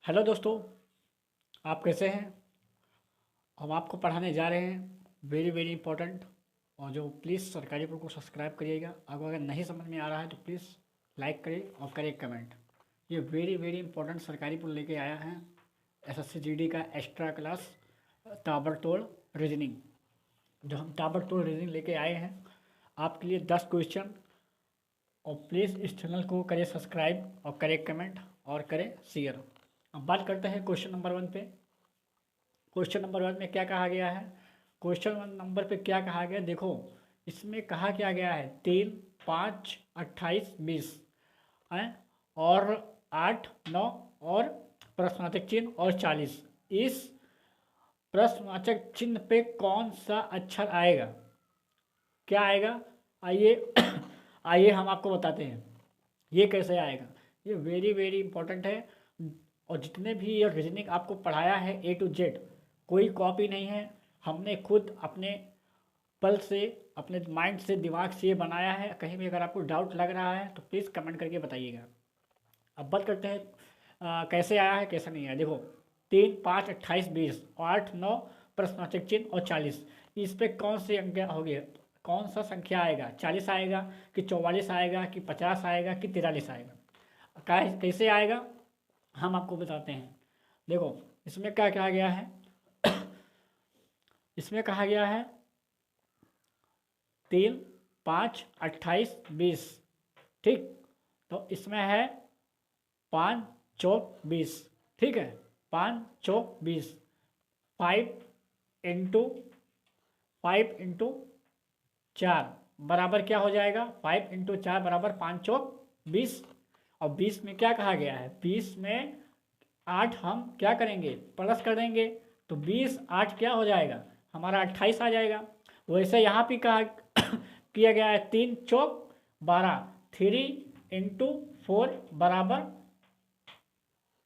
Hello दोस्तों, आप कैसे हैं। हम आपको पढ़ाने जा रहे हैं वेरी वेरी इंपॉर्टेंट। और जो प्लीज़ सरकारी बोर्ड को सब्सक्राइब करिएगा। अगर नहीं समझ में आ रहा है तो प्लीज़ लाइक करिए और करिए कमेंट। ये वेरी वेरी इंपॉर्टेंट सरकारी बोर्ड लेके आया है एसएससी जीडी का एक्स्ट्रा क्लास ताबड़तोड़ रीजनिंग। जो हम ताबड़तोड़ रीजनिंग लेके आए हैं आपके लिए 10 क्वेश्चन। और प्लीज़ इस चैनल को करें सब्सक्राइब और करें कमेंट और करें शेयर। अब बात करते हैं क्वेश्चन नंबर 1 पे। क्वेश्चन नंबर 1 में क्या कहा गया है। क्वेश्चन नंबर पे क्या कहा गया, देखो इसमें कहा क्या गया है 3, 5, 28, 20 है और 8, 9 और प्रश्नवाचक चिन्ह और 40। इस प्रश्नवाचक चिन्ह पे कौन सा अक्षर आएगा, क्या आएगा। आइए आइए हम आपको बताते हैं ये कैसे आएगा। ये वेरी वेरी इंपॉर्टेंट है। और जितने भी ये रीजनिंग आपको पढ़ाया है A to Z, कोई कॉपी नहीं है। हमने खुद अपने पल से, अपने माइंड से, दिमाग से ये बनाया है। कहीं भी अगर आपको डाउट लग रहा है तो प्लीज़ कमेंट करके बताइएगा। अब बात करते हैं कैसे आया है कैसे नहीं आया। देखो 3, 5, 28, 20, 8, 9 प्रश्नवाचक चिन्ह और 40। इस पे कौन सी अंक हो गया, कौन सा संख्या आएगा। 40 आएगा कि 44 आएगा कि 50 आएगा कि 43 आएगा, कैसे आएगा हम आपको बताते हैं। देखो इसमें क्या कहा गया है इसमें कहा गया है 3, 5, 28, 20। ठीक, तो इसमें है 5 चौक 20। ठीक है, 5 चौक 20। 5 इंटू 4 बराबर क्या हो जाएगा। 5 इंटू 4 बराबर 5 चौक 20। और 20 में क्या कहा गया है, 20 में 8 हम क्या करेंगे, प्लस कर देंगे। तो 20 8 क्या हो जाएगा, हमारा 28 आ जाएगा। वैसे यहाँ भी कहा किया गया है 3 चौक 12। 3 इंटू 4 बराबर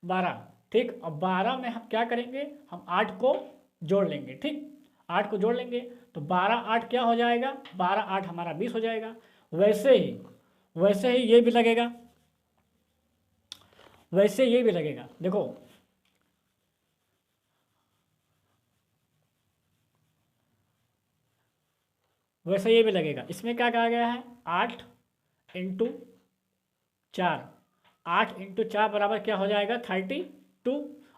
12। ठीक, अब 12 में हम क्या करेंगे, हम 8 को जोड़ लेंगे। ठीक, 8 को जोड़ लेंगे तो 12 8 क्या हो जाएगा, 12 8 हमारा 20 हो जाएगा। वैसे ही ये भी लगेगा, वैसे ये भी लगेगा। देखो वैसे ये भी लगेगा। इसमें क्या कहा गया है 8 इंटू 4। 8 इंटू 4 बराबर क्या हो जाएगा 32।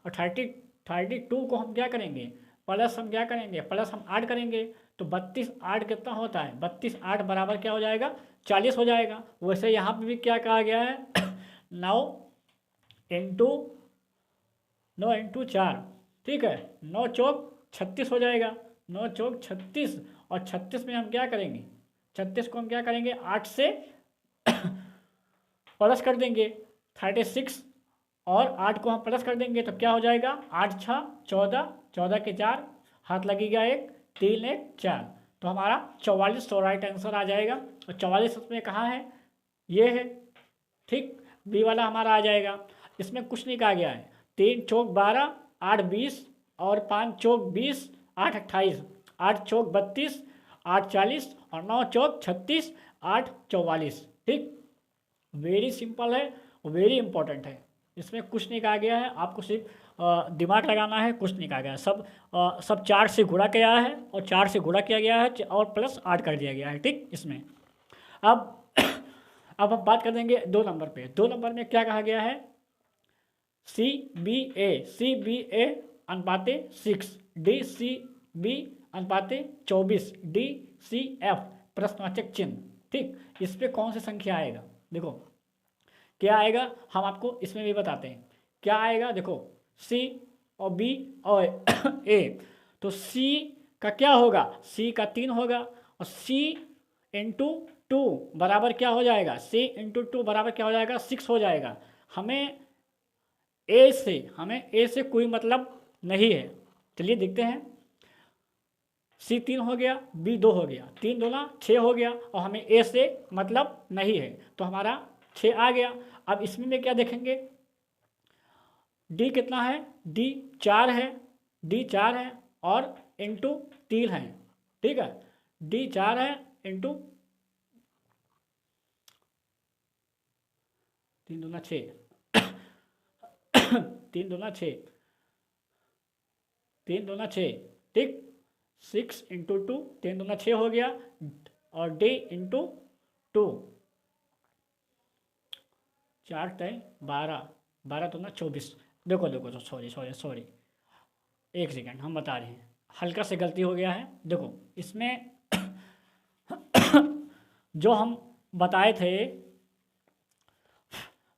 और 32 को हम क्या करेंगे, प्लस हम क्या करेंगे, प्लस हम 8 करेंगे। तो 32 8 कितना होता है, 32 8 बराबर क्या हो जाएगा 40 हो जाएगा। वैसे यहाँ पे भी क्या कहा गया है 9 इंटू 9 इंटू 4। ठीक है, 9 चौक 36 हो जाएगा। 9 चौक 36। और 36 में हम क्या करेंगे, 36 को हम क्या करेंगे 8 से प्लस कर देंगे 36। और 8 को हम प्लस कर देंगे तो क्या हो जाएगा 8 6 14, 14 के 4 हाथ लगेगा 1, 3 1 4। तो हमारा 44 तो राइट आंसर आ जाएगा। और 44 उसमें कहाँ है, ये है। ठीक, बी वाला हमारा आ जाएगा। इसमें कुछ नहीं कहा गया है। 3 चौक 12, 8 20 और 5 चौक 20, 8 28, 8 चौक 32, 8 40 और 9 चौक 36, 8 44। ठीक, वेरी सिंपल है, वेरी इंपॉर्टेंट है। इसमें कुछ नहीं कहा गया है, आपको सिर्फ दिमाग लगाना है। कुछ नहीं कहा गया है, सब 4 से गुणा किया है और 4 से गुणा किया गया है और प्लस 8 कर दिया गया है। ठीक, इसमें अब अब हम बात कर देंगे 2 नंबर पे। 2 नंबर में क्या कहा गया है सी बी ए अनुपाते 6, DCB अनुपाते 24, DCF प्रश्नवाचक चिन्ह। ठीक, इस पे कौन सी संख्या आएगा, देखो क्या आएगा हम आपको इसमें भी बताते हैं क्या आएगा। देखो C और B और A, तो C का क्या होगा, C का 3 होगा। और C इंटू 2 बराबर क्या हो जाएगा, C इंटू 2 बराबर क्या हो जाएगा 6 हो जाएगा। हमें ए से कोई मतलब नहीं है। चलिए देखते हैं। C 3 हो गया, B 2 हो गया, 3 दूना 6 हो गया और हमें ए से मतलब नहीं है तो हमारा 6 आ गया। अब इसमें में क्या देखेंगे, डी कितना है, डी 4 है और इंटू 3 है। ठीक है, डी 4 है इंटू 3 दूना 6 तीन दूना छः, तीन दूना छः, ठीक। 6 इंटू 2, तीन दूना छः हो गया, और डी इंटू 2, 4 तय 12, 12 दूना 24। देखो देखो, तो सॉरी सॉरी सॉरी, एक सेकेंड, हम बता रहे हैं, हल्का से गलती हो गया है। देखो इसमें जो हम बताए थे,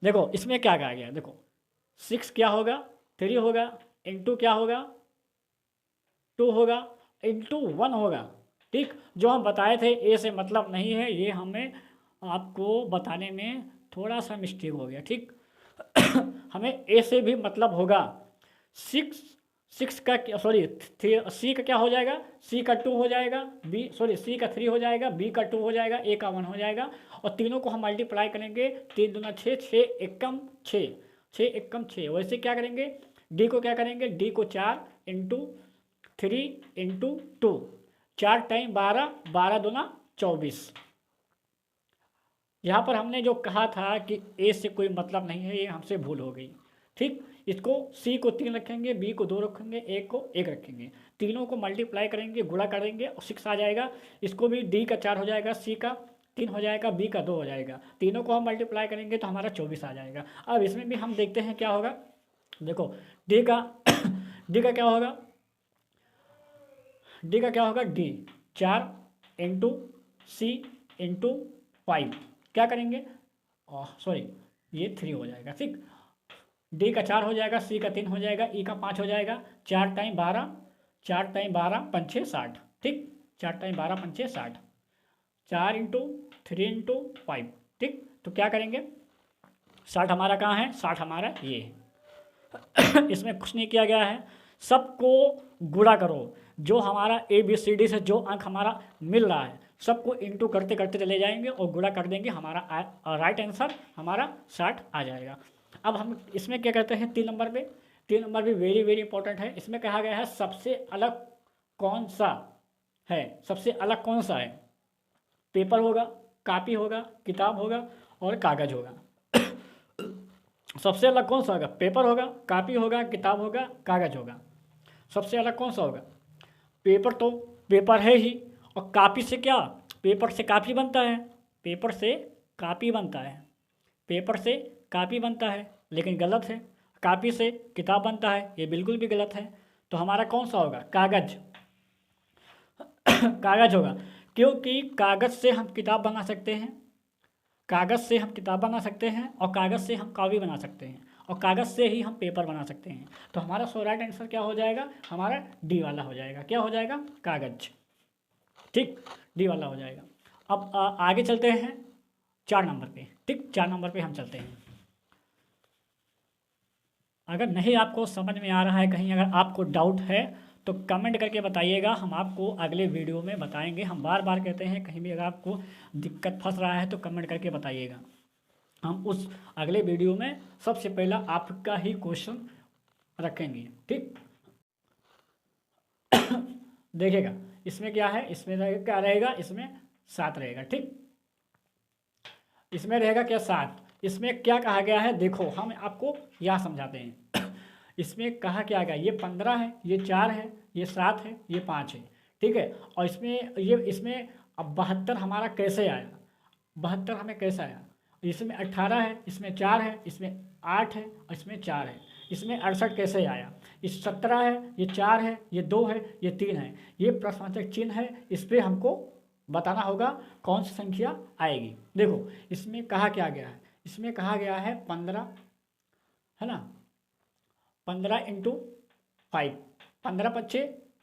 देखो इसमें क्या कहा गया, देखो 6 क्या होगा, 3 होगा, इंटू क्या होगा, 2 होगा, इंटू 1 होगा, ठीक। जो हम बताए थे ए से मतलब नहीं है, ये हमें आपको बताने में थोड़ा सा मिस्टेक हो गया, ठीक। हमें ए से भी मतलब होगा। 6 का क्या, सॉरी सी का क्या हो जाएगा, सी का 2 हो जाएगा, बी सॉरी सी का 3 हो जाएगा, बी का 2 हो जाएगा, ए का 1 हो जाएगा, और तीनों को हम मल्टीप्लाई करेंगे, 3 दूना 6, 6 एकम 6, 6 एकम 6। वैसे क्या करेंगे, डी को क्या करेंगे, डी को 4 इंटू 3 इंटू 2, 4 टाइम 12, 12 दूना 24। यहाँ पर हमने जो कहा था कि ए से कोई मतलब नहीं है, ये हमसे भूल हो गई, ठीक। इसको सी को 3 रखेंगे, बी को 2 रखेंगे, ए को 1 रखेंगे, तीनों को मल्टीप्लाई करेंगे, गुणा करेंगे और 6 आ जाएगा। इसको भी डी का 4 हो जाएगा, सी का 3 हो जाएगा, बी का 2 हो जाएगा, तीनों को हम मल्टीप्लाई करेंगे तो हमारा 24 आ जाएगा। अब इसमें भी हम देखते हैं क्या होगा, देखो डी का डी का क्या होगा, डी का क्या होगा, डी 4 इंटू सी इंटू 5, क्या करेंगे, सॉरी ये 3 हो जाएगा, ठीक। डी का 4 हो जाएगा, सी का 3 हो जाएगा, ई का 5 हो जाएगा, 4 टाइम 12, 4 टाइम 12 पंचे 60, ठीक। 4 टाइम 12 पंचे 60, 4 इंटू 3 इंटू 5, ठीक। तो क्या करेंगे, 60 हमारा कहाँ है, 60 हमारा ये है। इसमें कुछ नहीं किया गया है, सबको गुणा करो, जो हमारा ABCD से जो अंक हमारा मिल रहा है सबको इंटू करते करते चले जाएंगे और गुणा कर देंगे, हमारा राइट आंसर हमारा 60 आ जाएगा। अब हम इसमें क्या करते हैं, 3 नंबर पे, 3 नंबर भी वेरी वेरी इंपॉर्टेंट है। इसमें कहा गया है सबसे अलग कौन सा है, सबसे अलग कौन सा है, पेपर होगा, कापी होगा, किताब होगा और कागज़ होगा। सबसे अलग कौन सा होगा, पेपर होगा, कापी होगा, किताब होगा, कागज़ होगा। सबसे अलग कौन सा होगा, पेपर तो पेपर है ही, और कापी से क्या, पेपर से कापी बनता है, पेपर से कापी बनता है, पेपर से कापी बनता है, लेकिन गलत है। कापी से किताब बनता है, ये बिल्कुल भी गलत है। तो हमारा कौन सा होगा, कागज़। कागज़ होगा, क्योंकि कागज़ से हम किताब बना सकते हैं, कागज़ से हम किताब बना सकते हैं, और कागज़ से हम कॉपी बना सकते हैं, और कागज़ से ही हम पेपर बना सकते हैं। तो हमारा राइट आंसर क्या हो जाएगा, हमारा डी वाला हो जाएगा। क्या हो जाएगा, कागज़, ठीक, डी वाला हो जाएगा। अब आगे चलते हैं 4 नंबर पे, ठीक, 4 नंबर पे हम चलते हैं। अगर नहीं आपको समझ में आ रहा है, कहीं अगर आपको डाउट है तो कमेंट करके बताइएगा, हम आपको अगले वीडियो में बताएंगे। हम बार बार कहते हैं, कहीं भी अगर आपको दिक्कत फंस रहा है तो कमेंट करके बताइएगा, हम उस अगले वीडियो में सबसे पहला आपका ही क्वेश्चन रखेंगे, ठीक। देखिएगा इसमें क्या है, इसमें क्या रहेगा, इसमें 7 रहेगा, ठीक। इसमें रहेगा क्या, 7। इसमें क्या कहा गया है, देखो हम आपको यहाँ समझाते हैं। इसमें कहा क्या गया, ये 15 है, ये 4 है, ये 7 है, ये 5 है, ठीक है। और इसमें अब 72 हमारा कैसे आया, 72 हमें कैसे आया, इसमें 18 है, इसमें 4 है, इसमें 8 है और इसमें 4 है। इसमें 68 कैसे आया, इस 17 है, ये 4 है, ये 2 है, ये 3 है, ये प्रश्नवाचक चिन्ह है, इस पर हमको बताना होगा कौन सी संख्या आएगी। देखो इसमें कहा क्या गया है, इसमें कहा गया है 15, है ना, 15 इंटू 5, 15 पच्चे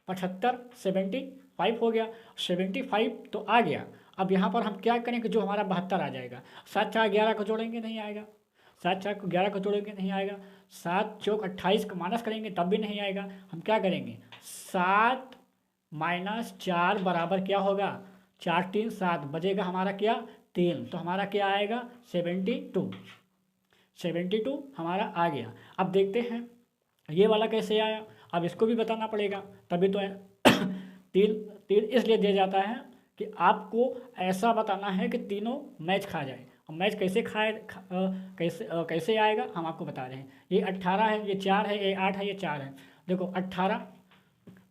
75, 75 हो गया, 75 तो आ गया। अब यहाँ पर हम क्या करेंगे, जो हमारा 72 आ जाएगा, 7 4 11 को जोड़ेंगे नहीं आएगा, 7 4 को 11 को जोड़ेंगे नहीं आएगा, 7 चौक 28 को माइनस करेंगे तब भी नहीं आएगा। हम क्या करेंगे, 7 माइनस 4 बराबर क्या होगा, 4 3 7 बजेगा हमारा क्या, 3, तो हमारा क्या आएगा 72, 72 हमारा आ गया। अब देखते हैं ये वाला कैसे आया, अब इसको भी बताना पड़ेगा, तभी तो 3 इसलिए दिया जाता है कि आपको ऐसा बताना है कि तीनों मैच खा जाए, अब मैच कैसे कैसे आएगा हम आपको बता रहे हैं। ये 18 है, ये 4 है, ये 8 है, ये 4 है। देखो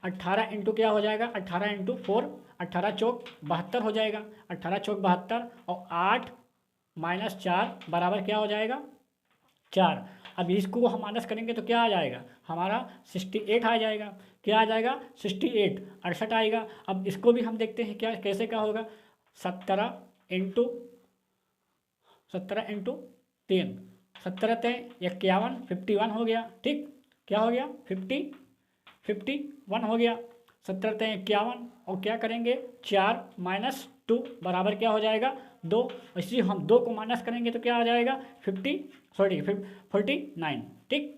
18 इंटू क्या हो जाएगा, 18 इंटू 4, 18 चौक 72 हो जाएगा, 18 चौक 72, और 8 माइनस 4 बराबर क्या हो जाएगा, 4। अब इसको हम माइनस करेंगे तो क्या आ जाएगा हमारा 68 आ जाएगा। क्या आ जाएगा 68, 68 आएगा। अब इसको भी हम देखते हैं क्या कैसे क्या होगा, 17 इंटू 3, 17 51, 51 हो गया। ठीक, क्या हो गया 51 हो गया। 17 51, और क्या करेंगे 4 माइनस 2 बराबर क्या हो जाएगा 2। इसी हम 2 को माइनस करेंगे तो क्या आ जाएगा 49। ठीक,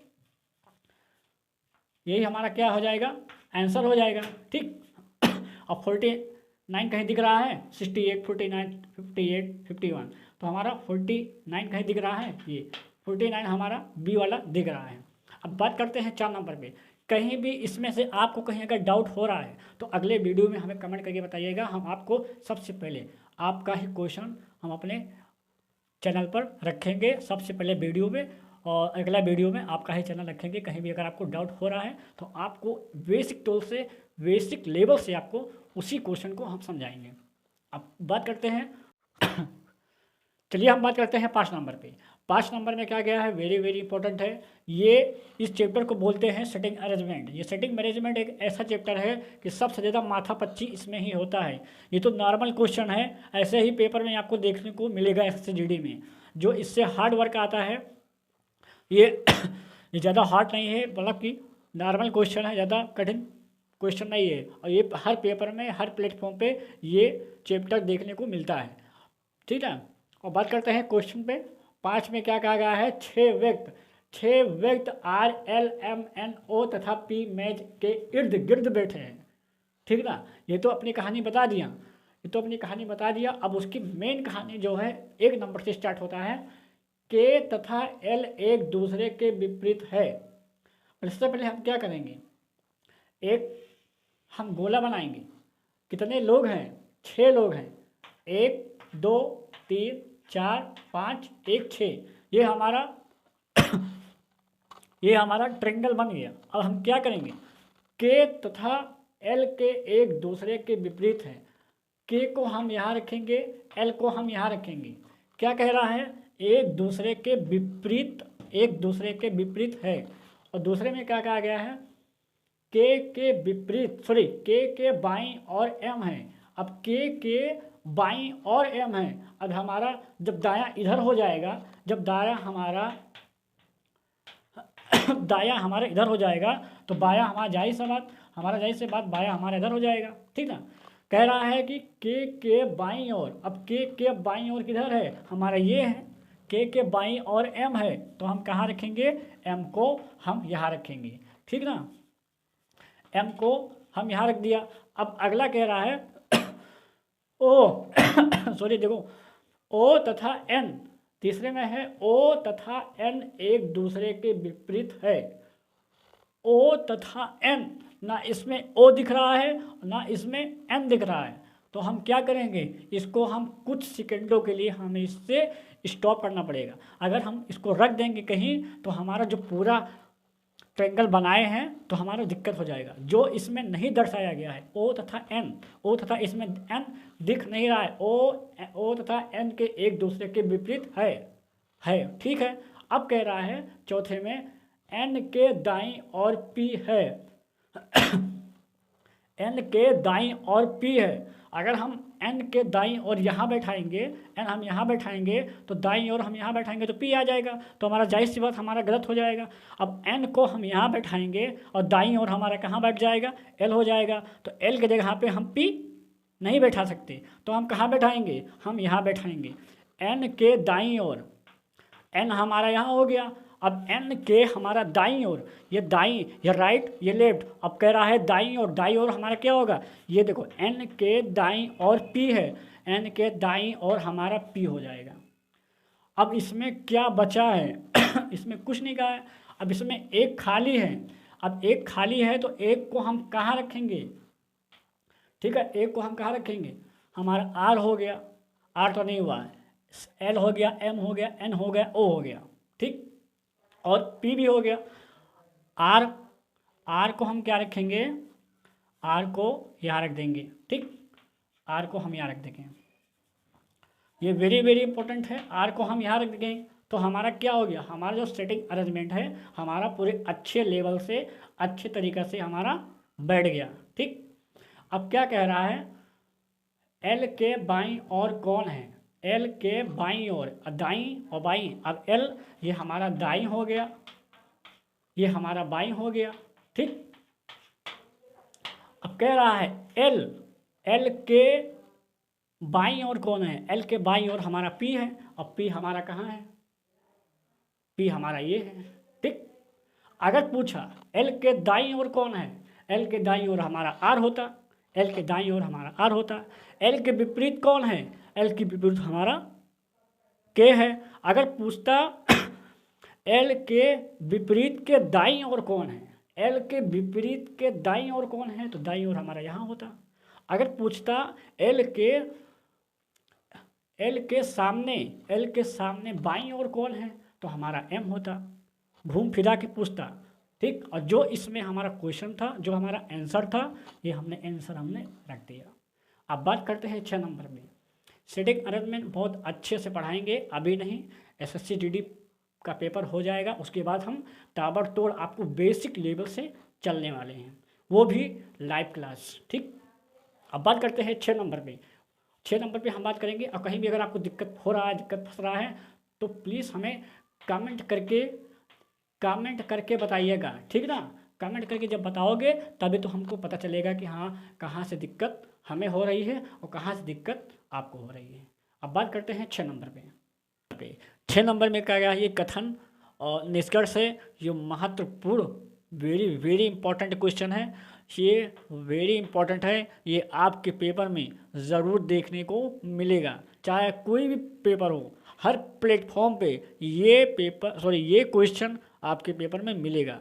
यही हमारा क्या हो जाएगा आंसर हो जाएगा। ठीक, अब 49 कहीं दिख रहा है, 68, 49, 58, 51, तो हमारा 49 कहीं दिख रहा है, ये 49 हमारा बी वाला दिख रहा है। अब बात करते हैं 4 नंबर पे। कहीं भी इसमें से आपको कहीं अगर डाउट हो रहा है तो अगले वीडियो में हमें कमेंट करके बताइएगा। हम आपको सबसे पहले आपका ही क्वेश्चन हम अपने चैनल पर रखेंगे सबसे पहले वीडियो में, और अगला वीडियो में आपका ही चैनल रखेंगे। कहीं भी अगर आपको डाउट हो रहा है तो आपको बेसिक टूल से, बेसिक लेवल से आपको उसी क्वेश्चन को हम समझाएंगे। अब बात करते हैं चलिए हम बात करते हैं 5 नंबर पे। 5 नंबर में क्या गया है, वेरी वेरी इंपॉर्टेंट है ये। इस चैप्टर को बोलते हैं सेटिंग अरेंजमेंट। ये सेटिंग मैनेजमेंट एक ऐसा चैप्टर है कि सबसे ज़्यादा माथापच्ची इसमें ही होता है। ये तो नॉर्मल क्वेश्चन है, ऐसे ही पेपर में आपको देखने को मिलेगा SSCGD में। जो इससे हार्ड वर्क आता है ये ये ज़्यादा हार्ड नहीं है, मतलब कि नॉर्मल क्वेश्चन है, ज़्यादा कठिन क्वेश्चन नहीं है। और ये हर पेपर में, हर प्लेटफॉर्म पे ये चैप्टर देखने को मिलता है। ठीक है, और बात करते हैं क्वेश्चन पे। 5 में क्या कहा गया है, 6 व्यक्ति RLMNO तथा P मैच के इर्द गिर्द बैठे हैं। ठीक ना, ये तो अपनी कहानी बता दिया। अब उसकी मेन कहानी जो है 1 नंबर से स्टार्ट होता है। K तथा L एक दूसरे के विपरीत है। इससे पहले हम क्या करेंगे, एक हम गोला बनाएंगे। कितने लोग हैं, 6 लोग हैं, 1 2 3 4 5 1 6। ये हमारा ट्रायंगल बन गया। अब हम क्या करेंगे, के तथा एल के एक दूसरे के विपरीत हैं। के को हम यहाँ रखेंगे, एल को हम यहाँ रखेंगे। क्या कह रहा है, एक दूसरे के विपरीत है। और दूसरे में क्या कहा गया है, के बाईं और एम है। अब के बाईं और एम है। अब हमारा जब दायां इधर हो जाएगा, जब दायां हमारा इधर हो जाएगा तो बायां हमारा जाहिर सी बात बायां हमारा इधर हो जाएगा। ठीक ना, कह रहा है कि के बाईं ओर। अब के बाईं ओर किधर है, हमारा ये है। के बाईं ओर एम है, तो हम कहाँ रखेंगे, एम को हम यहाँ रखेंगे। ठीक ना, एम को हम यहाँ रख दिया। अब अगला कह रहा है ओ देखो, ओ तथा एन, तीसरे में है ओ तथा एन एक दूसरे के विपरीत है। ओ तथा एन, ना इसमें ओ दिख रहा है ना इसमें एन दिख रहा है। तो हम क्या करेंगे, इसको हम कुछ सेकंडों के लिए हमें इससे स्टॉप करना पड़ेगा। अगर हम इसको रख देंगे कहीं तो हमारा जो पूरा ट्रायंगल बनाए हैं तो हमारा दिक्कत हो जाएगा। जो इसमें नहीं दर्शाया गया है ओ तथा इसमें एन दिख नहीं रहा है। ओ तथा एन के एक दूसरे के विपरीत है। ठीक है, अब कह रहा है चौथे में एन के दाईं और पी है। एन के दाईं और पी है। अगर हम एन के दाईं और यहाँ बैठाएंगे, एन हम यहाँ बैठाएंगे तो दाईं और हम यहाँ बैठाएंगे तो पी आ जाएगा। तो हमारा जाहिर सी बात हमारा गलत हो जाएगा। अब एन को हम यहाँ बैठाएंगे और दाईं और हमारा कहाँ बैठ जाएगा, एल हो जाएगा। तो एल के जगह पे हम पी नहीं बैठा सकते, तो हम कहाँ बैठाएंगे, हम यहाँ बैठाएंगे। एन के दाईं ओर, एन हमारा यहाँ हो गया। अब एन के हमारा दाईं ओर, ये दाईं, ये राइट, ये लेफ्ट। अब कह रहा है दाईं ओर, दाईं ओर हमारा क्या होगा, ये देखो एन के दाईं ओर पी है, एन के दाईं ओर हमारा पी हो जाएगा। अब इसमें क्या बचा है इसमें कुछ नहीं कहा है। अब इसमें एक खाली है। अब एक खाली है तो एक को हम कहाँ रखेंगे, ठीक है, एक को हम कहाँ रखेंगे, हमारा आर हो गया। आर तो नहीं हुआ है, एल हो गया, एम हो गया, एन हो गया, ओ हो गया, ठीक, और पी भी हो गया। आर, आर को हम क्या रखेंगे, आर को यहाँ रख देंगे, ठीक, आर को हम यहाँ रख देंगे, ये वेरी वेरी इंपॉर्टेंट है। आर को हम यहाँ रख देंगे तो हमारा क्या हो गया, हमारा जो सेटिंग अरेंजमेंट है हमारा पूरे अच्छे लेवल से अच्छे तरीक़े से हमारा बैठ गया, ठीक। अब क्या कह रहा है, एल के बाईं ओर कौन है, एल के बाईं ओर, दाईं और बाईं, अब एल ये हमारा दाईं हो गया, ये हमारा बाईं हो गया, ठीक। अब कह रहा है एल, एल के बाईं ओर कौन है, एल के बाईं ओर हमारा पी है, अब पी हमारा कहाँ है, पी हमारा ये है, ठीक। अगर पूछा एल के दाईं ओर कौन है, एल के दाईं ओर हमारा आर होता, एल के दाईं ओर हमारा आर होता। एल के विपरीत कौन है, एल के विपरीत हमारा के है। अगर पूछता एल के विपरीत के दाईं ओर कौन है, एल के विपरीत के दाईं ओर कौन है, तो दाईं ओर हमारा यहाँ होता। अगर पूछता एल के सामने, एल के सामने बाईं ओर कौन है, तो हमारा एम होता। घूम फिरा के पूछता, ठीक। और जो इसमें हमारा क्वेश्चन था, जो हमारा आंसर था, ये हमने आंसर हमने रख दिया। अब बात करते हैं 6 नंबर में। सेटिंग अरेंजमेंट बहुत अच्छे से पढ़ाएंगे, अभी नहीं, एसएससी जीडी का पेपर हो जाएगा उसके बाद हम ताबड़तोड़ आपको बेसिक लेवल से चलने वाले हैं, वो भी लाइव क्लास, ठीक। अब बात करते हैं 6 नंबर पे। 6 नंबर पे हम बात करेंगे, और कहीं भी अगर आपको दिक्कत हो रहा है, दिक्कत फंस रहा है, तो प्लीज़ हमें कमेंट करके बताइएगा, ठीक ना। कमेंट करके जब बताओगे तभी तो हमको पता चलेगा कि हाँ कहाँ से दिक्कत हमें हो रही है और कहाँ से दिक्कत आपको हो रही है। अब बात करते हैं 6 नंबर पे। 6 नंबर में क्या गया, ये कथन और निष्कर्ष है, ये महत्वपूर्ण वेरी वेरी इंपॉर्टेंट क्वेश्चन है, ये वेरी इंपॉर्टेंट है, ये आपके पेपर में ज़रूर देखने को मिलेगा, चाहे कोई भी पेपर हो, हर प्लेटफॉर्म पे ये क्वेश्चन आपके पेपर में मिलेगा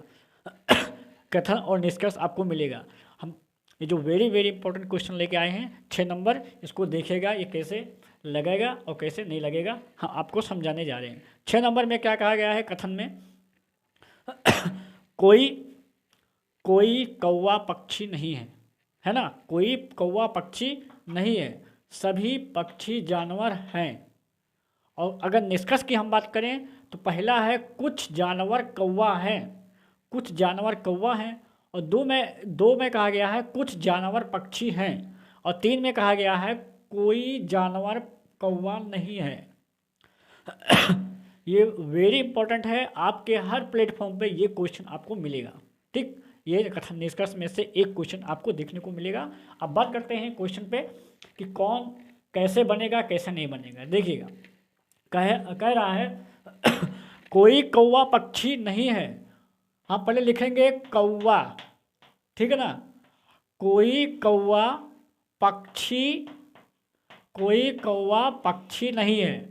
कथन और निष्कर्ष आपको मिलेगा। हम ये जो वेरी वेरी इंपॉर्टेंट क्वेश्चन लेके आए हैं 6 नंबर, इसको देखिएगा ये कैसे लगेगा और कैसे नहीं लगेगा, हम आपको समझाने जा रहे हैं। 6 नंबर में क्या कहा गया है कथन में, कोई कौवा पक्षी नहीं है ना, कोई कौवा पक्षी नहीं है, सभी पक्षी जानवर हैं। और अगर निष्कर्ष की हम बात करें तो पहला है कुछ जानवर कौवा हैं, कुछ जानवर कौवा हैं, और दो में कहा गया है कुछ जानवर पक्षी हैं, और 3 में कहा गया है कोई जानवर कौवा नहीं है। ये वेरी इंपॉर्टेंट है, आपके हर प्लेटफॉर्म पे ये क्वेश्चन आपको मिलेगा, ठीक। ये कथन निष्कर्ष में से एक क्वेश्चन आपको देखने को मिलेगा। अब बात करते हैं क्वेश्चन पे कि कौन कैसे बनेगा कैसे नहीं बनेगा। देखिएगा कह रहा है कोई कौवा पक्षी नहीं है, हम पहले लिखेंगे कौवा, ठीक है ना, कोई कौवा पक्षी नहीं है।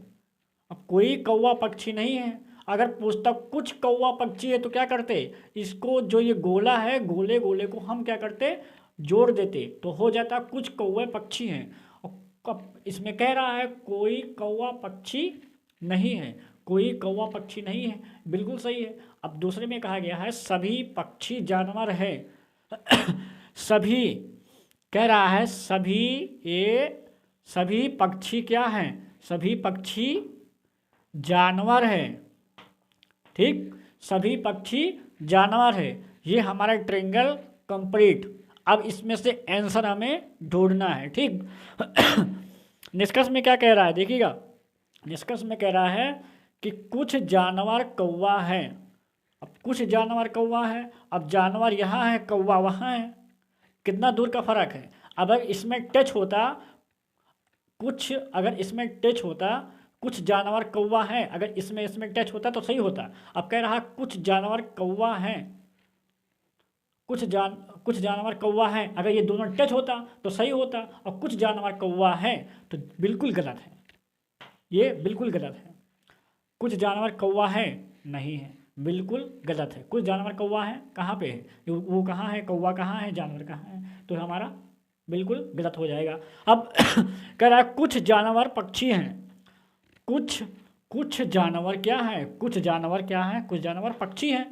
अब कोई कौवा पक्षी नहीं है, अगर पूछता कुछ कौवा पक्षी है तो क्या करते, इसको जो ये गोला है गोले को हम क्या करते, जोड़ देते, तो हो जाता कुछ कौवे पक्षी हैं। और इसमें कह रहा है कोई कौवा पक्षी नहीं है, कोई कौवा पक्षी नहीं है, बिल्कुल सही है। अब दूसरे में कहा गया है सभी पक्षी जानवर है सभी कह रहा है सभी पक्षी क्या हैं, सभी पक्षी जानवर है, ठीक, सभी पक्षी जानवर है। ये हमारा ट्रायंगल कंप्लीट। अब इसमें से आंसर हमें ढूंढना है, ठीक। निष्कर्ष में क्या कह रहा है देखिएगा, निष्कर्ष में कह रहा है कि कुछ जानवर कौवा है। अब कुछ जानवर कौवा है, अब जानवर यहाँ है कौवा वहाँ है, कितना दूर का फर्क है। अब अगर इसमें टच होता कुछ जानवर कौवा है, अगर इसमें टच होता तो सही होता। अब कह रहा कुछ जानवर कौवा हैं, कुछ जानवर कौवा हैं, अगर ये दोनों टच होता तो सही होता, और कुछ जानवर कौवा हैं तो बिल्कुल गलत है, ये बिल्कुल गलत है। कुछ जानवर कौवा है नहीं है, बिल्कुल गलत है। कुछ जानवर कौवा है कहाँ पे है, वो कहाँ है, कौवा कहाँ है, जानवर कहाँ है, तो हमारा बिल्कुल गलत हो जाएगा। अब कह रहा है कुछ जानवर पक्षी हैं, कुछ कुछ जानवर क्या है, कुछ जानवर क्या है, कुछ जानवर पक्षी हैं।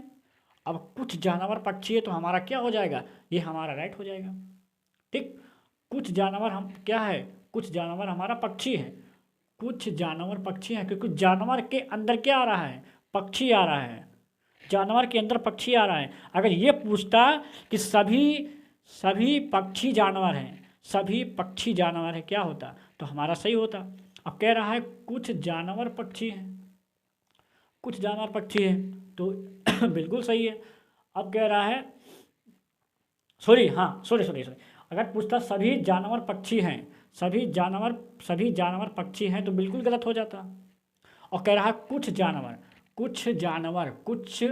अब कुछ जानवर पक्षी है तो हमारा क्या हो जाएगा, ये हमारा राइट हो जाएगा। ठीक, कुछ जानवर हम क्या है, कुछ जानवर हमारा पक्षी है, कुछ जानवर पक्षी हैं, क्योंकि जानवर के अंदर क्या आ रहा है, पक्षी आ रहा है, जानवर के अंदर पक्षी आ रहा है। अगर ये पूछता कि सभी सभी पक्षी जानवर हैं, सभी पक्षी जानवर हैं, क्या होता, तो हमारा सही होता। अब कह रहा है कुछ जानवर पक्षी हैं, कुछ जानवर पक्षी हैं, तो बिल्कुल सही है। अब कह रहा है सॉरी, हाँ सॉरी सॉरी सॉरी, अगर पूछता सभी जानवर पक्षी हैं, सभी जानवर पक्षी हैं, तो बिल्कुल गलत हो जाता। और कह रहा है कुछ जानवर, कुछ जानवर, कुछ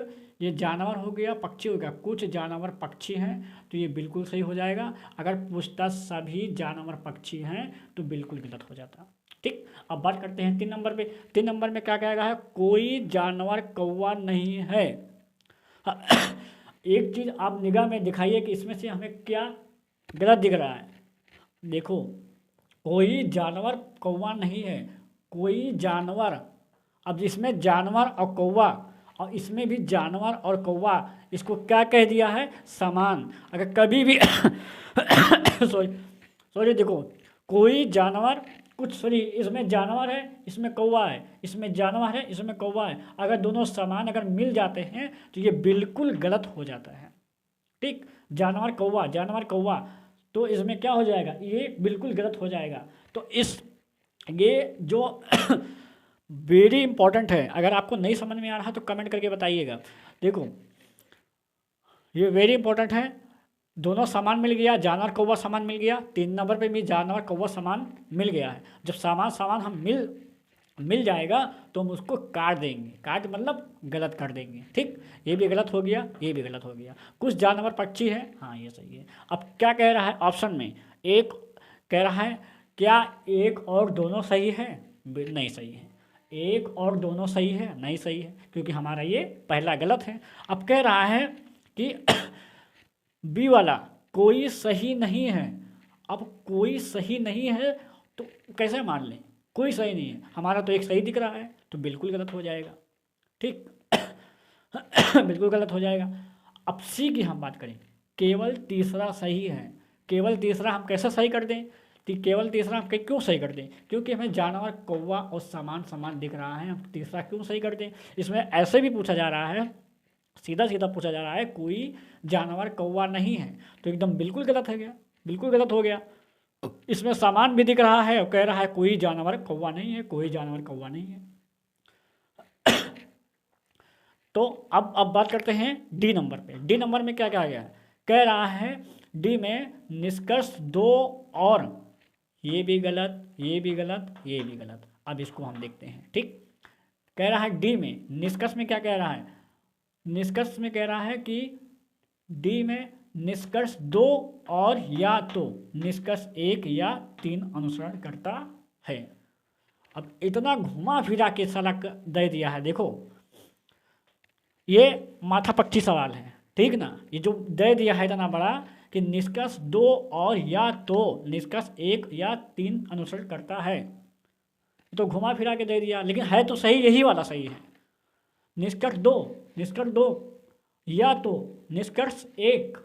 ये जानवर हो गया, पक्षी हो गया, कुछ जानवर पक्षी हैं, तो ये बिल्कुल सही हो जाएगा। अगर पूछता सभी जानवर पक्षी हैं तो बिल्कुल गलत हो जाता। ठीक, अब बात करते हैं 3 नंबर पे। 3 नंबर में क्या कहा गया है, कोई जानवर कौवा नहीं है। हाँ, एक चीज़ आप निगाह में दिखाइए कि इसमें से हमें क्या गलत दिख रहा है। देखो, कोई जानवर कौवा नहीं है, कोई जानवर, अब इसमें जानवर और कौवा, और इसमें भी जानवर और कौवा, इसको क्या कह दिया है, समान। अगर कभी भी सॉरी सॉरी, देखो कोई जानवर, कुछ सॉरी, इसमें जानवर है, इसमें कौवा है, इसमें जानवर है, इसमें कौवा है, अगर दोनों समान अगर मिल जाते हैं तो ये बिल्कुल गलत हो जाता है। ठीक, जानवर कौवा, जानवर कौवा, तो इसमें क्या हो जाएगा, ये बिल्कुल गलत हो जाएगा। तो इस ये जो वेरी इंपॉर्टेंट है, अगर आपको नहीं समझ में आ रहा तो कमेंट करके बताइएगा। देखो ये वेरी इंपॉर्टेंट है, दोनों सामान मिल गया, जानवर कौवा सामान मिल गया, 3 नंबर पे भी जानवर कौवा सामान मिल गया है। जब सामान सामान हम मिल जाएगा तो हम उसको काट देंगे, काट मतलब गलत कर देंगे। ठीक, ये भी गलत हो गया, ये भी गलत हो गया। कुछ जानवर पक्षी है, हाँ ये सही है। अब क्या कह रहा है ऑप्शन में, एक कह रहा है क्या एक और दोनों सही है, नहीं सही है। एक और दोनों सही है, नहीं सही है, क्योंकि हमारा ये पहला गलत है। अब कह रहा है कि बी वाला कोई सही नहीं है। अब कोई सही नहीं है तो कैसे मान लें, कोई सही नहीं है, हमारा तो एक सही दिख रहा है, तो बिल्कुल गलत हो जाएगा। ठीक बिल्कुल गलत हो जाएगा। अब सी की हम बात करें, केवल तीसरा सही है। केवल तीसरा हम कैसे सही कर दें, कि केवल तीसरा हम क्यों सही कर दें, क्योंकि हमें जानवर कौवा और समान समान दिख रहा है, हम तीसरा क्यों सही कर दें। इसमें ऐसे भी पूछा जा रहा है, सीधा सीधा पूछा जा रहा है कोई जानवर कौवा नहीं है, तो एकदम बिल्कुल गलत है, गया बिल्कुल गलत हो गया। इसमें सामान भी दिख रहा है और कह रहा है कोई जानवर कौवा नहीं है, कोई जानवर कौवा नहीं है। तो अब बात करते हैं डी नंबर पे। डी नंबर में क्या कहा गया है, कह रहा है डी में निष्कर्ष 2 और, ये भी गलत, ये भी गलत, ये भी गलत। अब इसको हम देखते हैं। ठीक, कह रहा है डी में निष्कर्ष में क्या कह रहा है, निष्कर्ष में कह रहा है कि डी में निष्कर्ष 2 और या तो निष्कर्ष 1 या 3 अनुसरण करता है। अब इतना घुमा फिरा के सलाह दे दिया है, देखो ये माथा पच्ची सवाल है, ठीक ना। ये जो दे दिया है इतना बड़ा कि निष्कर्ष 2 और या तो निष्कर्ष 1 या 3 अनुसरण करता है, तो घुमा फिरा के दे दिया, लेकिन है तो सही, यही वाला सही है। निष्कर्ष 2 या तो निष्कर्ष 1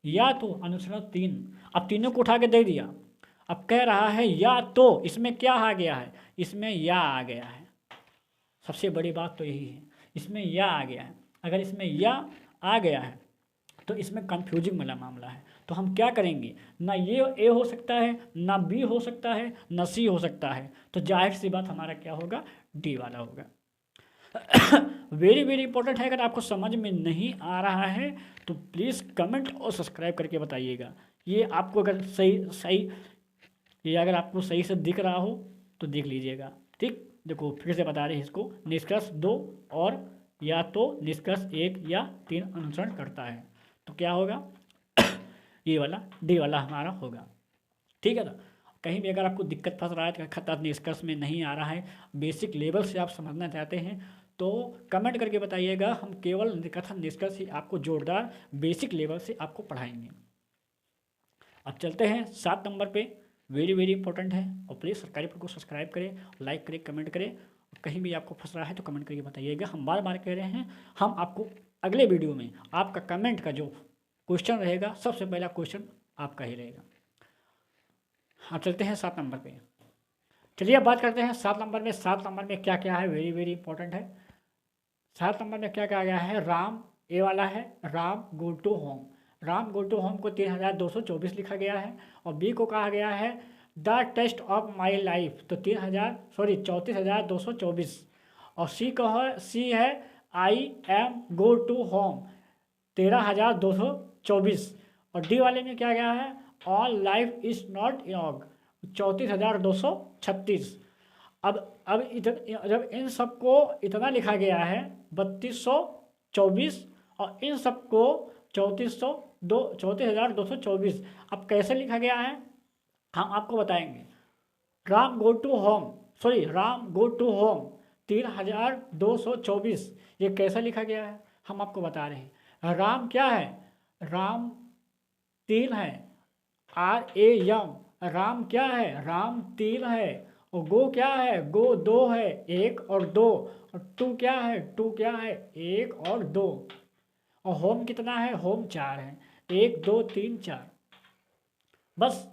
या तो अनुसरण 3, अब तीनों को उठा के दे दिया। अब कह रहा है या तो, इसमें क्या आ गया है, इसमें या आ गया है। सबसे बड़ी बात तो यही है, इसमें या आ गया है। अगर इसमें या आ गया है तो इसमें कंफ्यूजिंग वाला मामला है। तो हम क्या करेंगे, ना ये ए हो सकता है, ना बी हो सकता है, ना सी हो सकता है, तो जाहिर सी बात हमारा क्या होगा, डी वाला होगा। वेरी वेरी इंपॉर्टेंट है, अगर आपको समझ में नहीं आ रहा है तो प्लीज़ कमेंट और सब्सक्राइब करके बताइएगा। ये आपको अगर ये अगर आपको सही से दिख रहा हो तो देख लीजिएगा। ठीक, देखो फिर से बता रहे हैं इसको, निष्कर्ष 2 और या तो निष्कर्ष 1 या 3 अनुसरण करता है, तो क्या होगा, ये वाला डी वाला हमारा होगा। ठीक है ना। कहीं भी अगर आपको दिक्कत फंस रहा है कि खता निष्कर्ष में नहीं आ रहा है, बेसिक लेवल से आप समझना चाहते हैं, तो कमेंट करके बताइएगा। हम केवल कथा निष्कर्ष ही आपको जोरदार बेसिक लेवल से आपको पढ़ाएंगे। अब चलते हैं 7 नंबर पे, वेरी वेरी इंपॉर्टेंट है, और प्लीज़ सरकारी पर को सब्सक्राइब करें, लाइक करें, कमेंट करें कहीं भी आपको फंस रहा है तो कमेंट करके बताइएगा। हम बार बार कह रहे हैं, हम आपको अगले वीडियो में आपका कमेंट का जो क्वेश्चन रहेगा, सबसे पहला क्वेश्चन आपका ही रहेगा। हम चलते हैं 7 नंबर पे। चलिए अब बात करते हैं 7 नंबर में। 7 नंबर में क्या क्या है, वेरी वेरी इंपॉर्टेंट है। 7 नंबर में क्या कहा गया है, राम, ए वाला है Ram go to home. Ram go to home को 3224 लिखा गया है। और बी को कहा गया है the test of my life, तो 34,224। और सी है I am go to home, 13,224। और डी वाले में क्या गया है, all life is not enough, 34,236। जब इन सबको इतना लिखा गया है 3224, और इन सबको 34,224, अब कैसे लिखा गया है हम आपको बताएंगे। राम गो टू होम 3,224, ये कैसे लिखा गया है हम आपको बता रहे हैं। राम क्या है, राम 3 है, RAM, राम क्या है, राम 3 है। और गो क्या है, गो 2 है, 1 और 2। और टू क्या है, 1 और 2। और होम कितना है, होम 4 है, 1 2 3 4। बस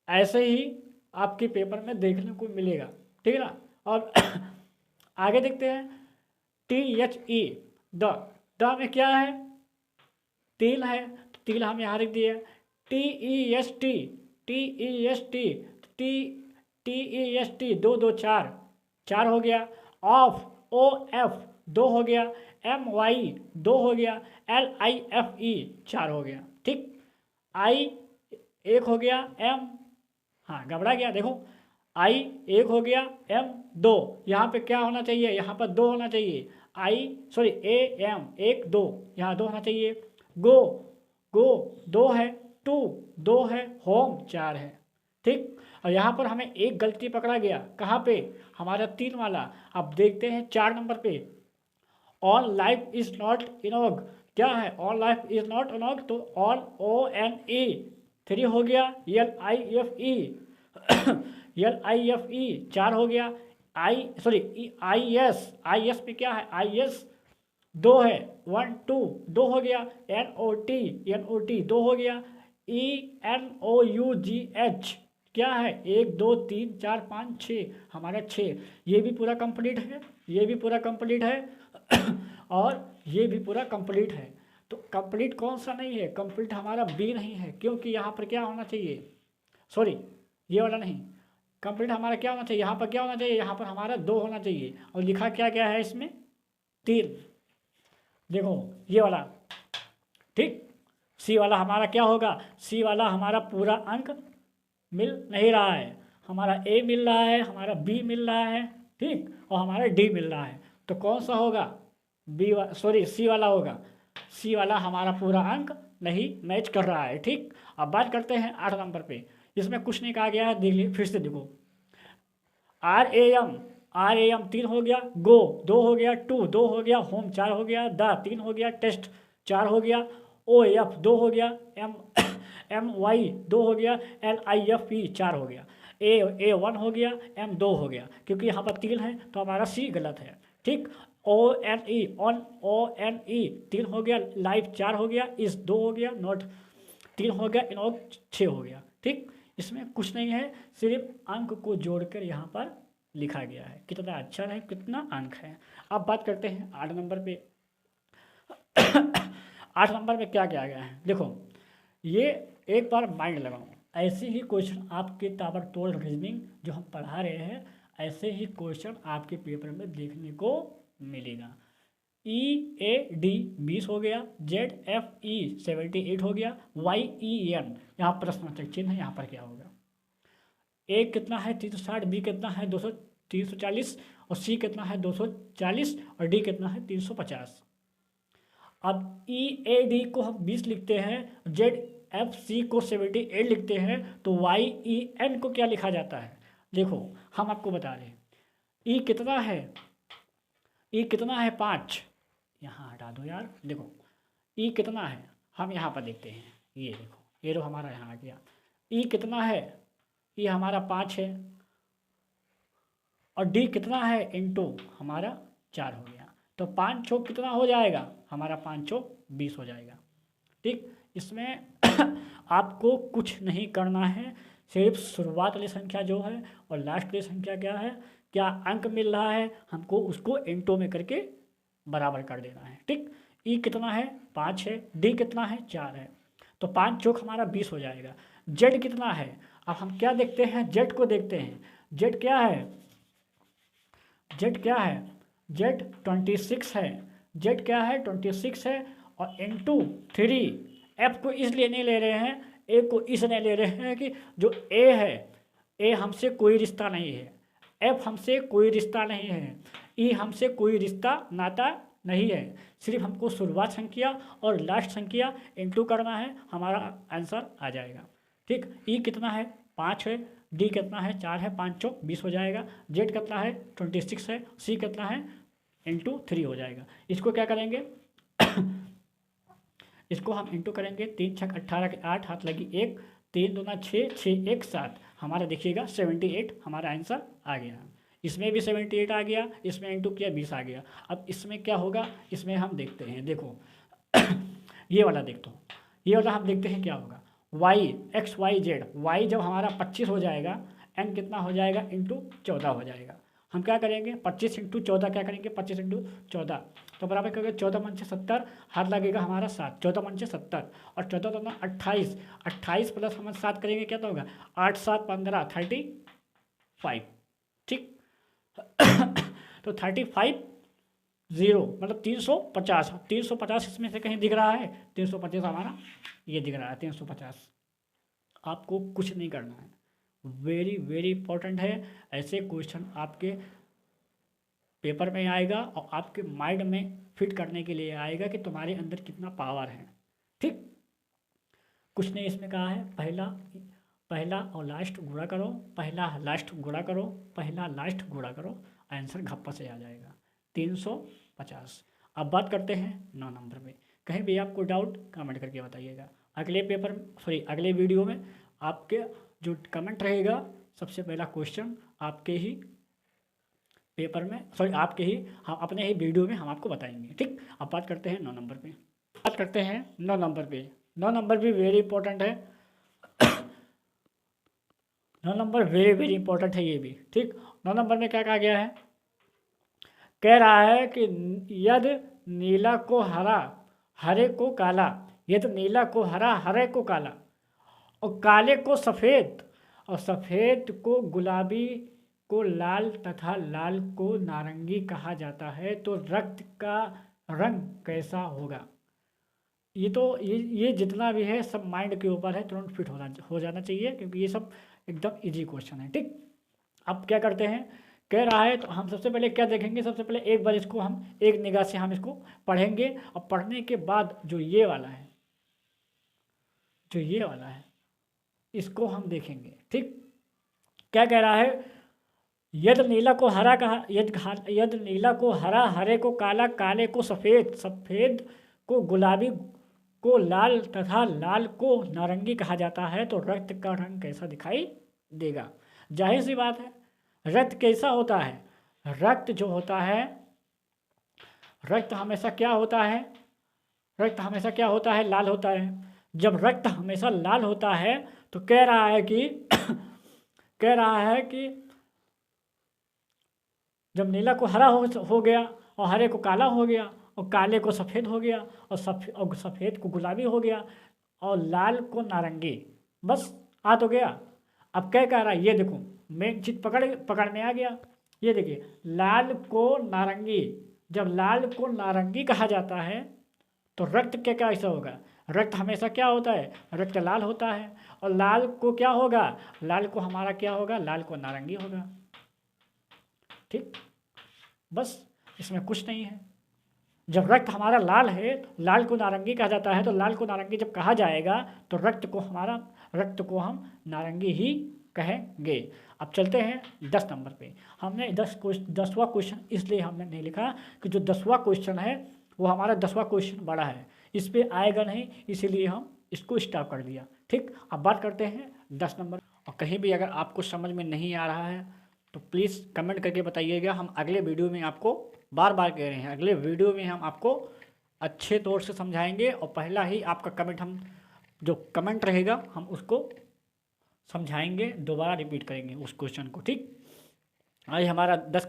ऐसे ही आपके पेपर में देखने को मिलेगा, ठीक है ना। और आगे देखते हैं, THE, द में क्या है, तिल है, तो तिल हम यहाँ लिख दिए। TEST, दो 4, 4 हो गया। ऑफ, OF 2 हो गया। MY 2 हो गया। LIFE 4 हो गया, ठीक। I 1 हो गया, M, हाँ घबरा गया, देखो I 1 हो गया, M 2, यहाँ पे क्या होना चाहिए, यहाँ पर 2 होना चाहिए। AM 1 2, यहाँ 2 होना चाहिए। गो 2 है, टू 2 है, होम 4 है, ठीक। और यहाँ पर हमें एक गलती पकड़ा गया, कहाँ पे, हमारा 3 वाला। अब देखते हैं 4 नंबर पे, ऑल लाइफ इज नॉट इनॉग, क्या है, ऑल लाइफ इज नॉट इनॉग, तो ऑल ONE 3 हो गया। LIFE 4 हो गया। IS पे क्या है, IS 2 है, 1 2 2 हो गया। NOT 2 हो गया। ENOUGH क्या है, 1 2 3 4 5 6, हमारा 6। ये भी पूरा कंप्लीट है, ये भी पूरा कंप्लीट है और ये भी पूरा कंप्लीट है। तो कंप्लीट कौन सा नहीं है, कंप्लीट हमारा बी नहीं है, क्योंकि यहाँ पर क्या होना चाहिए, सॉरी ये वाला नहीं, कंप्लीट हमारा क्या होना चाहिए, यहाँ पर क्या होना चाहिए, यहाँ पर हमारा 2 होना चाहिए। और लिखा क्या क्या है इसमें, 3, देखो ये वाला, ठीक। सी वाला हमारा क्या होगा, सी वाला हमारा पूरा अंक मिल नहीं रहा है, हमारा ए मिल रहा है, हमारा बी मिल रहा है, ठीक, और हमारा डी मिल रहा है। तो कौन सा होगा, सी वाला होगा। सी वाला हमारा पूरा अंक नहीं मैच कर रहा है, ठीक। अब बात करते हैं 8 नंबर पे। इसमें कुछ नहीं कहा गया है, देख लीजिए फिर से देखो। RAM 3 हो गया, गो 2 हो गया, टू 2 हो गया, होम 4 हो गया, द 3 हो गया, टेस्ट 4 हो गया, OF 2 हो गया, MY 2 हो गया, LIFE 4 हो गया, A 1 हो गया, M 2 हो गया। क्योंकि यहाँ पर 3 है तो हमारा C गलत है, ठीक। ONE 3 हो गया, लाइफ 4 हो गया, इस 2 हो गया, नॉट 3 हो गया, इनॉग 6 हो गया, ठीक। इसमें कुछ नहीं है, सिर्फ अंक को जोड़कर यहाँ पर लिखा गया है, कितना अक्षर है, कितना अंक है। अब बात करते हैं 8 नंबर पे। 8 नंबर में क्या किया गया है, देखो ये एक बार माइंड लगाओ, ऐसे ही क्वेश्चन आपके ताबड़तोड़ रीजनिंग जो हम पढ़ा रहे हैं, ऐसे ही क्वेश्चन आपके पेपर में देखने को मिलेगा। EAD 20 हो गया, ZFE 78 हो गया, YEN यहाँ प्रश्नवाचक चिन्ह है, यहाँ पर क्या होगा, ए कितना है 360, बी कितना है 340, और सी कितना है 240, और डी कितना है 350। अब EAD को हम 20 लिखते हैं, ZFC को 78 लिखते हैं, तो YEN को क्या लिखा जाता है, देखो हम आपको बता रहे हैं। ई कितना है 5, यहाँ हटा दो यार, देखो ई कितना है, हम यहाँ पर देखते हैं, ये देखो ये तो हमारा यहाँ आ गया। ई कितना है, ये हमारा 5 है, और डी कितना है इंटू हमारा 4 हो गया। तो 5 चौक कितना हो जाएगा हमारा, 5 चौक 20 हो जाएगा। ठीक, इसमें आपको कुछ नहीं करना है, सिर्फ शुरुआत वाली संख्या जो है और लास्ट वाली संख्या क्या है, क्या अंक मिल रहा है हमको, उसको इंटू में करके बराबर कर देना है। ठीक, ई कितना है 5 है, डी कितना है 4 है, तो 5 चौक हमारा 20 हो जाएगा। जेड कितना है, अब हम क्या देखते हैं, जेड को देखते हैं। जेड क्या है, जेड क्या है, जेड 26 है, जेड क्या है 26 है, और इंटू 3। एफ को इसलिए नहीं ले रहे हैं, ए को इसलिए ले रहे हैं कि जो ए है, ए हमसे कोई रिश्ता नहीं है, एफ हमसे कोई रिश्ता नहीं है, ई हमसे कोई रिश्ता नाता नहीं है, सिर्फ हमको शुरुआत संख्या और लास्ट संख्या इंटू करना है, हमारा आंसर आ जाएगा। ठीक, ई कितना है 5 है, डी कितना है 4 है, 5 चौक 20 हो जाएगा, जेड कितना है 26 है, सी कितना है इंटू 3 हो जाएगा। इसको क्या करेंगे इसको हम इंटू करेंगे, 3 छक 18 के 8, हाथ लगी 1, 3 दूना 6, 6 1 7, हमारा देखिएगा 78 हमारा आंसर आ गया। इसमें भी 78 आ गया, इसमें इंटू किया 20 आ गया। अब इसमें क्या होगा, इसमें हम देखते हैं, देखो ये वाला देखते हो, ये वाला हम देखते हैं क्या होगा। Y X Y Z, Y जब हमारा 25 हो जाएगा, एन कितना हो जाएगा इंटू 14 हो जाएगा। हम क्या करेंगे 25 इंटू 14 क्या करेंगे, 25 इंटू 14 तो बराबर करेंगे 14 पंचे 70, हाथ लगेगा हमारा 7, 14 पंचे 70 और 14 तो 28, 28 प्लस हम 7 करेंगे क्या तो होगा 8 7 15 35। ठीक तो 35 0 मतलब 350, 350 इसमें से कहीं दिख रहा है, 350 हमारा ये दिख रहा है 350। आपको कुछ नहीं करना है, वेरी वेरी इंपॉर्टेंट है। ऐसे क्वेश्चन आपके पेपर में आएगा और आपके माइंड में फिट करने के लिए आएगा कि तुम्हारे अंदर कितना पावर है। ठीक, कुछ नहीं इसमें कहा है, पहला और लास्ट गुणा करो, पहला लास्ट गुणा करो, पहला लास्ट गुणा करो, आंसर घप्पा से आ जाएगा 350। अब बात करते हैं 9 नंबर में। कहीं भी आपको डाउट कमेंट करके बताइएगा। अगले वीडियो में आपके जो कमेंट रहेगा, सबसे पहला क्वेश्चन आपके ही पेपर में आपके ही हम अपने ही वीडियो में हम आपको बताएंगे। ठीक, अब बात करते हैं 9 नंबर पे। बात करते हैं 9 नंबर पे। 9 नंबर भी वेरी इंपॉर्टेंट है 9 नंबर वेरी वेरी इंपॉर्टेंट है ये भी। ठीक, 9 नंबर में क्या कहा गया है, कह रहा है कि यदि नीला को हरा हरे को काला, यदि नीला को हरा हरे को काला और काले को सफ़ेद और सफ़ेद को गुलाबी को लाल तथा लाल को नारंगी कहा जाता है, तो रक्त का रंग कैसा होगा। ये तो ये जितना भी है सब माइंड के ऊपर है, तुरंत फिट हो जाना चाहिए क्योंकि ये सब एकदम इजी क्वेश्चन है। ठीक, अब क्या करते हैं, कह रहा है तो हम सबसे पहले क्या देखेंगे, सबसे पहले एक बार इसको हम एक निगाह से हम इसको पढ़ेंगे और पढ़ने के बाद जो ये वाला है, जो ये वाला है इसको हम देखेंगे। ठीक, क्या कह रहा है, यदि नीला को हरा कहा, यदि नीला को हरा हरे को काला काले को सफ़ेद सफ़ेद को गुलाबी को लाल तथा लाल को नारंगी कहा जाता है, तो रक्त का रंग कैसा दिखाई देगा। जाहिर सी बात है, रक्त कैसा होता है, रक्त जो होता है, रक्त हमेशा क्या होता है, रक्त हमेशा क्या होता है, लाल होता है। जब रक्त हमेशा लाल होता है तो कह रहा है कि कह रहा है कि जब नीला को हरा हो गया और हरे को काला हो गया और काले को सफ़ेद हो गया और सफ़ेद को गुलाबी हो गया और लाल को नारंगी, बस आ तो गया। अब क्या कह रहा है, ये देखो मेन चीज पकड़ में आ गया। ये देखिए लाल को नारंगी, जब लाल को नारंगी कहा जाता है तो रक्त क्या क्या ऐसा होगा, रक्त हमेशा क्या होता है, रक्त लाल होता है और लाल को क्या होगा, लाल को हमारा क्या होगा, लाल को नारंगी होगा। ठीक, बस इसमें कुछ नहीं है। जब रक्त हमारा लाल है तो लाल को नारंगी कहा जाता है, तो लाल को नारंगी जब कहा जाएगा तो रक्त को हम नारंगी ही कहेंगे। अब चलते हैं 10 नंबर पे। हमने 10वां क्वेश्चन इसलिए हमने नहीं लिखा कि जो 10वां क्वेश्चन है वो हमारा 10वां क्वेश्चन बड़ा है, इस पर आएगा नहीं, इसीलिए हम इसको स्टॉप कर दिया। ठीक, अब बात करते हैं 10 नंबर। और कहीं भी अगर आपको समझ में नहीं आ रहा है तो प्लीज़ कमेंट करके बताइएगा। हम अगले वीडियो में आपको बार बार कह रहे हैं, अगले वीडियो में हम आपको अच्छे तौर से समझाएंगे और पहला ही आपका कमेंट, हम जो कमेंट रहेगा हम उसको समझाएंगे, दोबारा रिपीट करेंगे उस क्वेश्चन को। ठीक, आज हमारा 10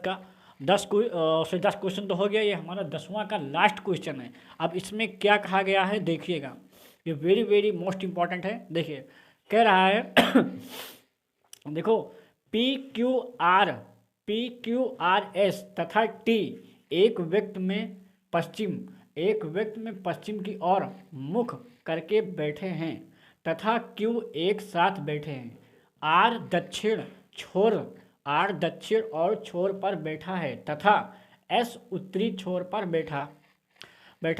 क्वेश्चन तो हो गया, ये हमारा 10वां का लास्ट क्वेश्चन है। अब इसमें क्या कहा गया है देखिएगा, ये वेरी वेरी मोस्ट इम्पॉर्टेंट है। देखिए कह रहा है देखो, PQRS तथा T एक व्यक्ति में पश्चिम की ओर मुख करके बैठे हैं तथा Q एक साथ बैठे हैं। R दक्षिण और छोर पर बैठा है तथा S उत्तरी छोर पर बैठा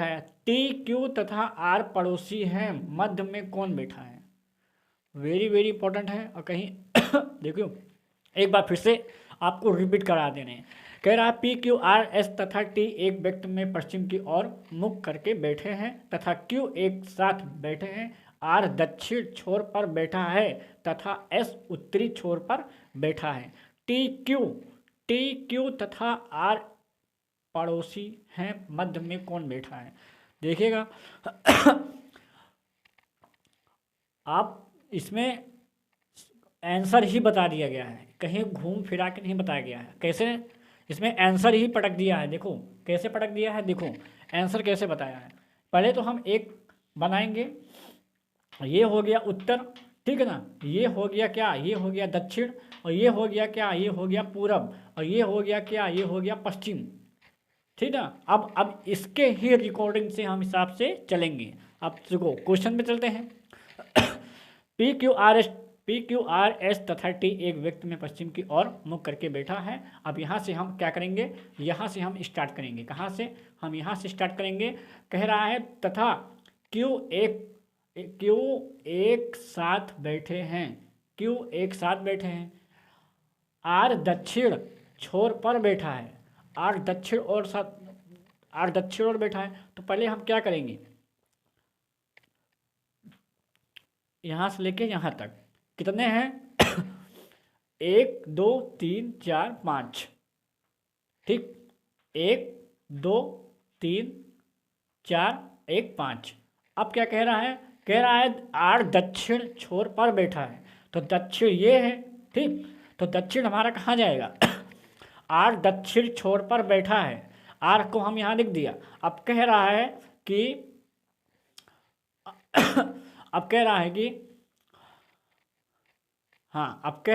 है। T, Q तथा R पड़ोसी हैं, मध्य में कौन बैठा है? वेरी वेरी इंपॉर्टेंट है। और कहीं देखो एक बार फिर से आपको रिपीट करा देने हैं। कह रहा है PQRS तथा T एक व्यक्ति में पश्चिम की ओर मुख करके बैठे हैं तथा Q एक साथ बैठे हैं। R दक्षिण छोर पर बैठा है तथा S उत्तरी छोर पर बैठा है। TQ तथा R पड़ोसी हैं, मध्य में कौन बैठा है? देखिएगा आप इसमें आंसर ही बता दिया गया है, कहीं घूम फिरा के नहीं बताया गया है। कैसे? इसमें आंसर ही पटक दिया है। देखो कैसे पटक दिया है, देखो आंसर कैसे बताया है। पहले तो हम एक बनाएंगे, ये हो गया उत्तर, ठीक है ना, ये हो गया क्या, ये हो गया दक्षिण, और ये हो गया क्या, ये हो गया पूरब, और ये हो गया क्या, ये हो गया पश्चिम, ठीक है। अब इसके ही रिकॉर्डिंग से हम हिसाब से चलेंगे। अब देखो क्वेश्चन में चलते हैं। PQRS तथा T एक व्यक्ति में पश्चिम की ओर मुख करके बैठा है। अब यहाँ से हम क्या करेंगे, यहाँ से हम स्टार्ट करेंगे। कहाँ से? हम यहाँ से स्टार्ट करेंगे। कह रहा है तथा Q एक साथ बैठे हैं, Q एक साथ बैठे हैं। R दक्षिण छोर पर बैठा है, R दक्षिण और बैठा है। तो पहले हम क्या करेंगे, यहाँ से लेके यहाँ तक कितने हैं 1 2 3 4 5, ठीक, 1 2 3 4 1 5। अब क्या कह रहा है, कह रहा है R दक्षिण छोर पर बैठा है, तो दक्षिण ये है, ठीक, तो दक्षिण हमारा कहाँ जाएगा R दक्षिण छोर पर बैठा है, R को हम यहाँ लिख दिया। अब कह रहा है कि अब कह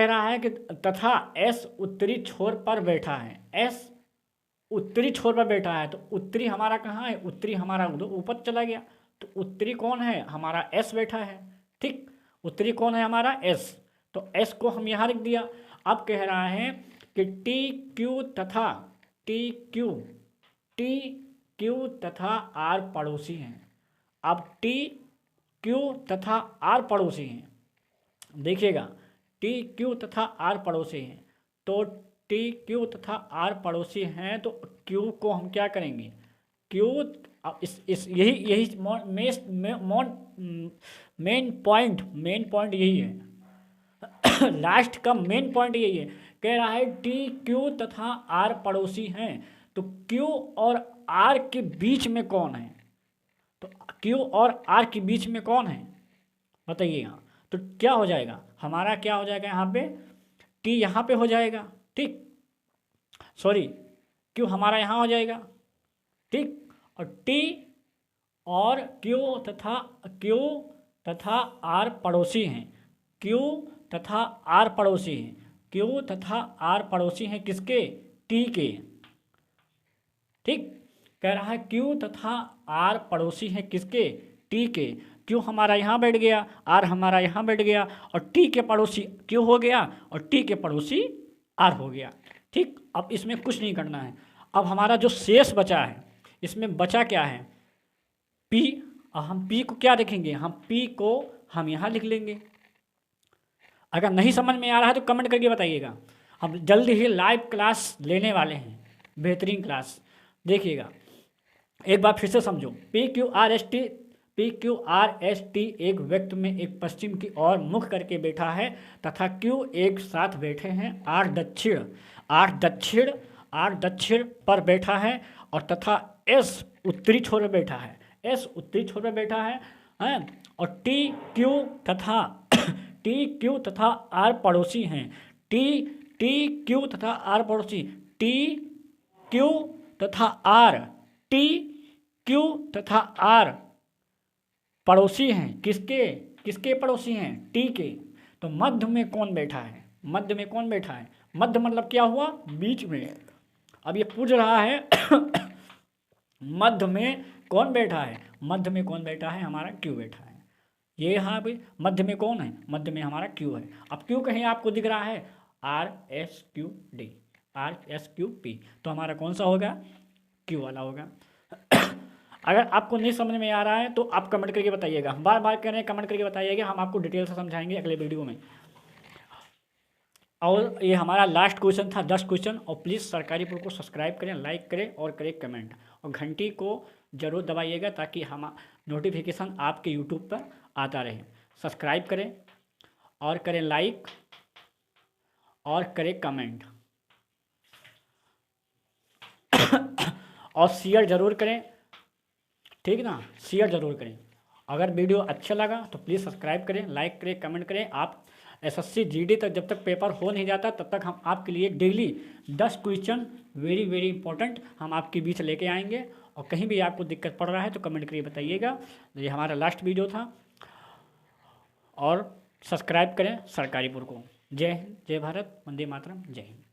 रहा है कि तथा S उत्तरी छोर पर बैठा है, S उत्तरी छोर पर बैठा है। तो उत्तरी हमारा कहाँ है, उत्तरी हमारा उधर ऊपर चला गया, तो उत्तरी कौन है, हमारा S बैठा है, ठीक, उत्तरी कौन है, हमारा S, तो S को हम यहाँ लिख दिया। अब कह रहा है कि TQ तथा R पड़ोसी हैं। अब TQ तथा R पड़ोसी हैं, देखिएगा TQ तथा R पड़ोसी हैं, तो TQ तथा R पड़ोसी हैं, तो Q को हम क्या करेंगे, Q यही मेन पॉइंट यही है लास्ट का मेन पॉइंट यही है। कह रहा है TQ तथा R पड़ोसी हैं, तो Q और R के बीच में कौन है, तो Q और R के बीच में कौन है बताइएगा। तो क्या हो जाएगा, हमारा क्या हो जाएगा, यहाँ पे T यहाँ पे हो जाएगा, ठीक, सॉरी Q हमारा यहाँ हो जाएगा, ठीक, और T और Q तथा R पड़ोसी हैं, Q तथा R पड़ोसी हैं, Q तथा R पड़ोसी हैं किसके, T के, ठीक। कह रहा है Q तथा R पड़ोसी हैं किसके, T के। Q हमारा यहाँ बैठ गया, R हमारा यहाँ बैठ गया, और T के पड़ोसी Q हो गया और T के पड़ोसी R हो गया, ठीक। अब इसमें कुछ नहीं करना है। अब हमारा जो शेष बचा है, इसमें बचा क्या है, P। हम P को क्या देखेंगे, हम P को हम यहाँ लिख लेंगे। अगर नहीं समझ में आ रहा है तो कमेंट करके बताइएगा। हम जल्दी ही लाइव क्लास लेने वाले हैं, बेहतरीन क्लास, देखिएगा एक बार फिर से समझो। PQRS PQRST एक व्यक्ति में एक पश्चिम की ओर मुख करके बैठा है तथा Q एक साथ बैठे हैं। आर दक्षिण पर बैठा है और तथा S उत्तरी छोर में बैठा है। S उत्तरी छोर में बैठा है हैं? और टी क्यू तथा आर पड़ोसी हैं। टी क्यू तथा आर पड़ोसी, टी क्यू तथा आर पड़ोसी हैं। किसके पड़ोसी हैं? टी के। तो मध्य में कौन बैठा है? मध्य मतलब क्या हुआ? बीच में। अब ये पूछ रहा है मध्य में कौन बैठा है? हमारा क्यू बैठा है। ये यहाँ पे मध्य में कौन है? मध्य में हमारा क्यू है। अब क्यू कहीं आपको दिख रहा है? RSQP, तो हमारा कौन सा होगा? क्यू वाला होगा। अगर आपको नहीं समझ में आ रहा है तो आप कमेंट करके बताइएगा, बार बार कह रहे हैं कमेंट करके बताइएगा, हम आपको डिटेल से समझाएंगे अगले वीडियो में। और ये हमारा लास्ट क्वेश्चन था, 10 क्वेश्चन। और प्लीज़ सरकारी पुल को सब्सक्राइब करें, लाइक करें और करें कमेंट, और घंटी को ज़रूर दबाइएगा ताकि हम नोटिफिकेशन आपके यूट्यूब पर आता रहे। सब्सक्राइब करें और करें लाइक और करें कमेंट और शेयर ज़रूर करें, ठीक ना? शेयर ज़रूर करें। अगर वीडियो अच्छा लगा तो प्लीज़ सब्सक्राइब करें, लाइक करें, कमेंट करें। आप SSC GD तक जब तक पेपर हो नहीं जाता तब तक हम आपके लिए डेली 10 क्वेश्चन वेरी इंपॉर्टेंट हम आपके बीच लेके आएंगे। और कहीं भी आपको दिक्कत पड़ रहा है तो कमेंट करके बताइएगा। ये हमारा लास्ट वीडियो था। और सब्सक्राइब करें सरकारीपुर को। जय हिंद, जय भारत, वंदे मातरम, जय हिंद।